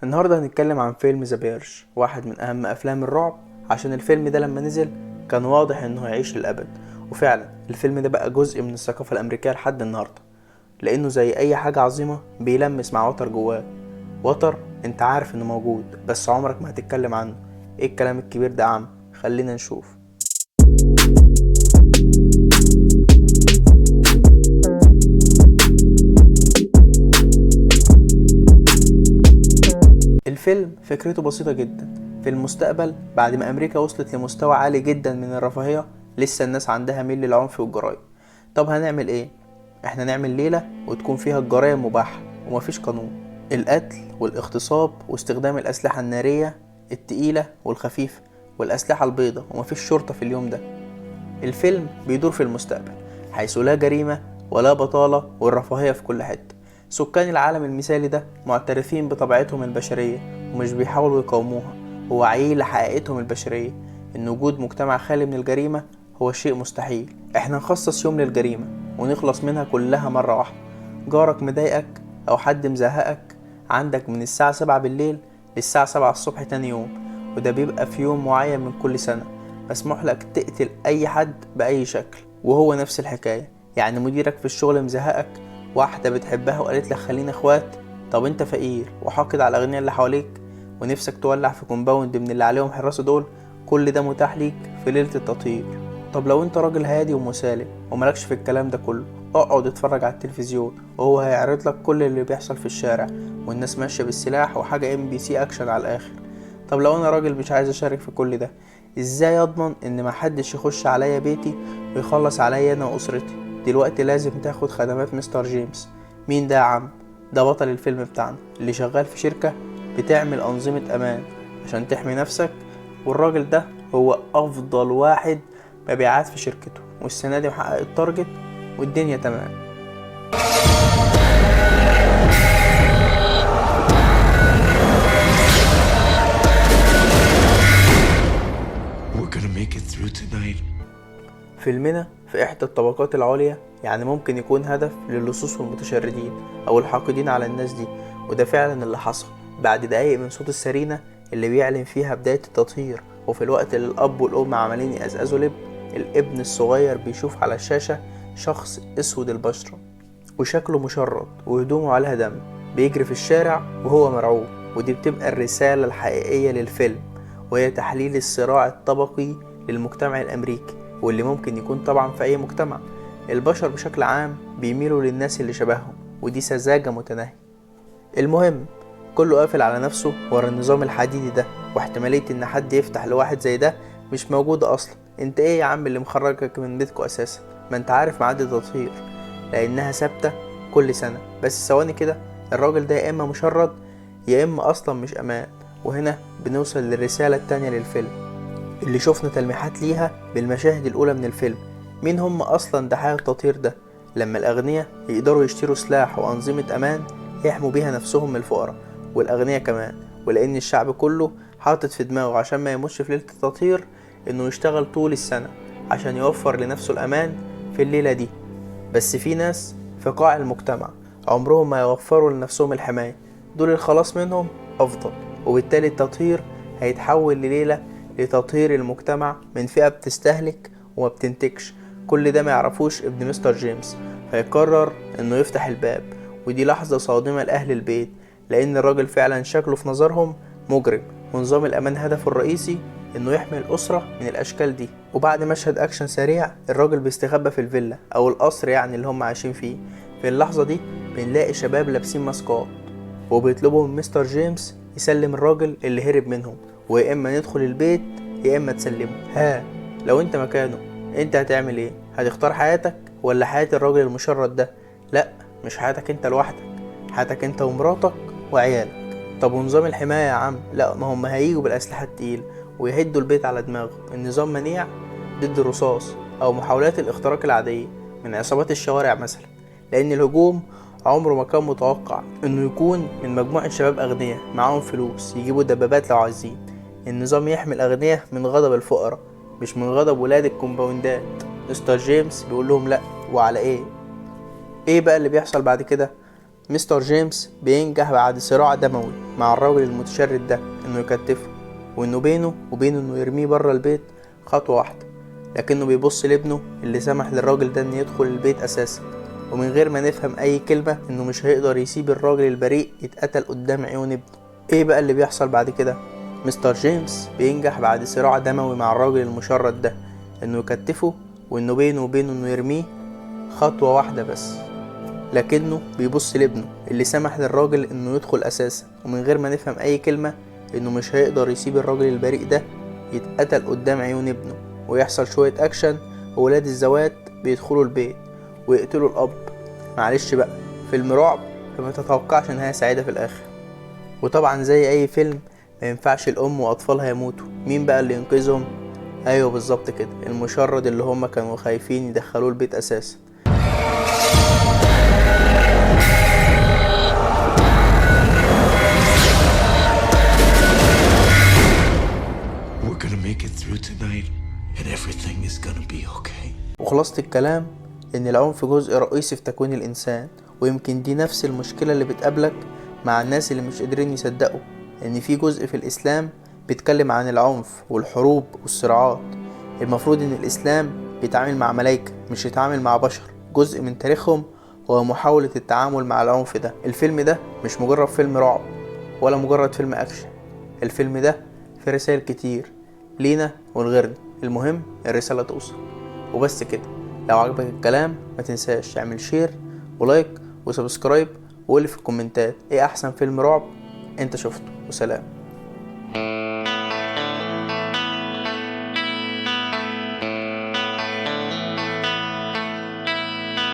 النهارده هنتكلم عن فيلم ذا بيرج، واحد من اهم افلام الرعب، عشان الفيلم ده لما نزل كان واضح انه هيعيش للابد. وفعلا الفيلم ده بقى جزء من الثقافة الامريكية لحد النهارده، لانه زي اي حاجة عظيمة بيلمس مع وتر جواه. وتر انت عارف انه موجود بس عمرك ما هتتكلم عنه. ايه الكلام الكبير ده يا عم؟ خلينا نشوف. الفيلم فكرته بسيطة جدا. في المستقبل بعد ما أمريكا وصلت لمستوى عالي جدا من الرفاهية، لسه الناس عندها ميل للعنف والجرائم. طب هنعمل ايه؟ احنا نعمل ليلة وتكون فيها الجرائم مباحة ومفيش قانون. القتل والاغتصاب واستخدام الأسلحة النارية التقيلة والخفيفة والأسلحة البيضاء، ومفيش شرطة في اليوم ده. الفيلم بيدور في المستقبل حيث لا جريمة ولا بطالة والرفاهية في كل حتة. سكان العالم المثالي ده معترفين بطبيعتهم البشرية ومش بيحاولوا يقاوموها، وواعيين لحقيقتهم البشرية إن وجود مجتمع خالي من الجريمة هو شيء مستحيل. احنا نخصص يوم للجريمة ونخلص منها كلها مرة واحدة. جارك مضايقك أو حد مزهقك، عندك من الساعة 7 بالليل للساعة 7 الصبح تاني يوم، وده بيبقى في يوم معين من كل سنة. مسموح لك تقتل اي حد باي شكل. وهو نفس الحكاية، يعني مديرك في الشغل مزهقك، واحدة بتحبها وقالت لك خلينا اخوات، طب انت فقير وحاقد على الاغنياء اللي حواليك ونفسك تولع في كومباوند من اللي عليهم حراسة دول، كل ده متاح ليك في ليلة التطهير. طب لو انت راجل هادي ومسالم وملكش في الكلام ده كله، اقعد اتفرج على التلفزيون وهو هيعرض لك كل اللي بيحصل في الشارع، والناس ماشية بالسلاح وحاجة MBC اكشن على الاخر. طب لو انا راجل مش عايز اشارك في كل ده، ازاي اضمن ان محدش يخش عليا بيتي ويخلص عليا انا واسرتي؟ دلوقتي لازم تاخد خدمات مستر جيمس. مين ده يا عم؟ ده بطل الفيلم بتاعنا اللي شغال في شركة بتعمل انظمة امان عشان تحمي نفسك، والراجل ده هو افضل واحد مبيعات في شركته، والسنة دي محقق التارجت والدنيا تمام. We're gonna make it through tonight. فيلمنا في إحدى الطبقات العليا، يعني ممكن يكون هدف للصوص والمتشردين أو الحاقدين على الناس دي، وده فعلا اللي حصل بعد دقايق من صوت السرينة اللي بيعلن فيها بداية التطهير. وفي الوقت اللي الأب والأم عمالين يقزقزوا لب، الابن الصغير بيشوف على الشاشة شخص أسود البشرة وشكله مشرد وهدومه عليها دم بيجري في الشارع وهو مرعوب. ودي بتبقى الرسالة الحقيقية للفيلم، وهي تحليل الصراع الطبقي للمجتمع الأمريكي، واللي ممكن يكون طبعا في أي مجتمع. البشر بشكل عام بيميلوا للناس اللي شبههم، ودي سذاجة متناهية. المهم، كله قافل على نفسه ورا النظام الحديدي ده، واحتمالية ان حد يفتح لواحد زي ده مش موجودة اصلا. انت ايه يا عم اللي مخرجك من بيتكو اساسا؟ ما انت عارف ميعاد التطهير لانها ثابتة كل سنة. بس ثواني كده، الراجل ده يا اما مشرد يا اما اصلا مش امان. وهنا بنوصل للرسالة التانية للفيلم اللي شفنا تلميحات ليها بالمشاهد الاولى من الفيلم. مين هم اصلا ضحايا التطهير ده؟ لما الاغنياء يقدروا يشتروا سلاح وانظمة امان يحموا بيها نفسهم من الفقراء والاغنياء كمان، ولان الشعب كله حاطط في دماغه عشان ما يموتش في ليلة التطهير انه يشتغل طول السنة عشان يوفر لنفسه الامان في الليلة دي. بس في ناس في قاع المجتمع عمرهم ما يوفروا لنفسهم الحماية، دول الخلاص منهم افضل. وبالتالي التطهير هيتحول لليلة لتطهير المجتمع من فئة بتستهلك وما بتنتجش. كل ده ما يعرفوش ابن مستر جيمس، فيقرر انه يفتح الباب. ودي لحظة صادمة لأهل البيت، لأن الراجل فعلا شكله في نظرهم مجرم، ونظام الأمان هدفه الرئيسي إنه يحمي الأسرة من الأشكال دي. وبعد مشهد أكشن سريع، الراجل بيستخبى في الفيلا أو القصر يعني اللي هم عايشين فيه. في اللحظة دي بنلاقي شباب لابسين ماسكات وبيطلبوا من مستر جيمس يسلم الراجل اللي هرب منهم، ويا إما ندخل البيت يا إما تسلمه. ها، لو أنت مكانه أنت هتعمل إيه؟ هتختار حياتك ولا حياة الراجل المشرد ده؟ لأ، مش حياتك انت لوحدك، حياتك انت ومراتك وعيالك. طب ونظام الحماية يا عم؟ لا، ما هم هيجوا بالأسلحة التقيلة ويهدوا البيت على دماغه. النظام منيع ضد الرصاص أو محاولات الاختراق العادية من عصابات الشوارع مثلا، لأن الهجوم عمره ما كان متوقع انه يكون من مجموعة شباب أغنياء معاهم فلوس يجيبوا دبابات لو عايزين. النظام يحمي الأغنياء من غضب الفقراء مش من غضب ولاد الكومباوندات. مستر جيمس بيقول لهم لا، وعلى ايه؟ ايه بقى اللي بيحصل بعد كده؟ مستر جيمس بينجح بعد صراع دموي مع الراجل المتشرد ده انه يكتفه، وانه بينه وبين انه يرميه بره البيت خطوة واحدة، لكنه بيبص لابنه اللي سمح للراجل ده انه يدخل البيت اساسا، ومن غير ما نفهم اي كلمة انه مش هيقدر يسيب الراجل البريء يتقتل قدام عيون ابنه. ايه بقى اللي بيحصل بعد كده؟ مستر جيمس بينجح بعد صراع دموي مع الراجل المشرد ده انه يكتفه، وانه بينه وبينه انه يرميه خطوة واحدة بس، لكنه بيبص لابنه اللي سمح للراجل انه يدخل اساسا، ومن غير ما نفهم اي كلمة انه مش هيقدر يسيب الراجل البريء ده يتقتل قدام عيون ابنه، ويحصل شوية اكشن وولاد الزوات بيدخلوا البيت ويقتلوا الاب. معلش بقى، فيلم رعب فما تتوقعش نهاية سعيدة في الاخر. وطبعا زي اي فيلم ما ينفعش الام واطفالها يموتوا. مين بقى اللي ينقذهم؟ ايوه بالظبط كده، المشرد اللي هما كانوا خايفين يدخلوه البيت اساسا. We're gonna make it through tonight, and everything is gonna be okay. وخلاصة الكلام ان العنف جزء رئيسي في تكوين الانسان، ويمكن دي نفس المشكلة اللي بتقابلك مع الناس اللي مش قادرين يصدقوا ان في جزء في الاسلام بيتكلم عن العنف والحروب والصراعات. المفروض ان الاسلام بيتعامل مع ملايكة مش يتعامل مع بشر. جزء من تاريخهم هو محاولة التعامل مع العنف ده. الفيلم ده مش مجرد فيلم رعب ولا مجرد فيلم اكشن، الفيلم ده فيه رسائل كتير لينا ولغيرنا، المهم الرسالة توصل وبس كده. لو عجبك الكلام ما تنساش تعمل شير ولايك وسبسكرايب، وقولي في الكومنتات ايه احسن فيلم رعب انت شفته. وسلام.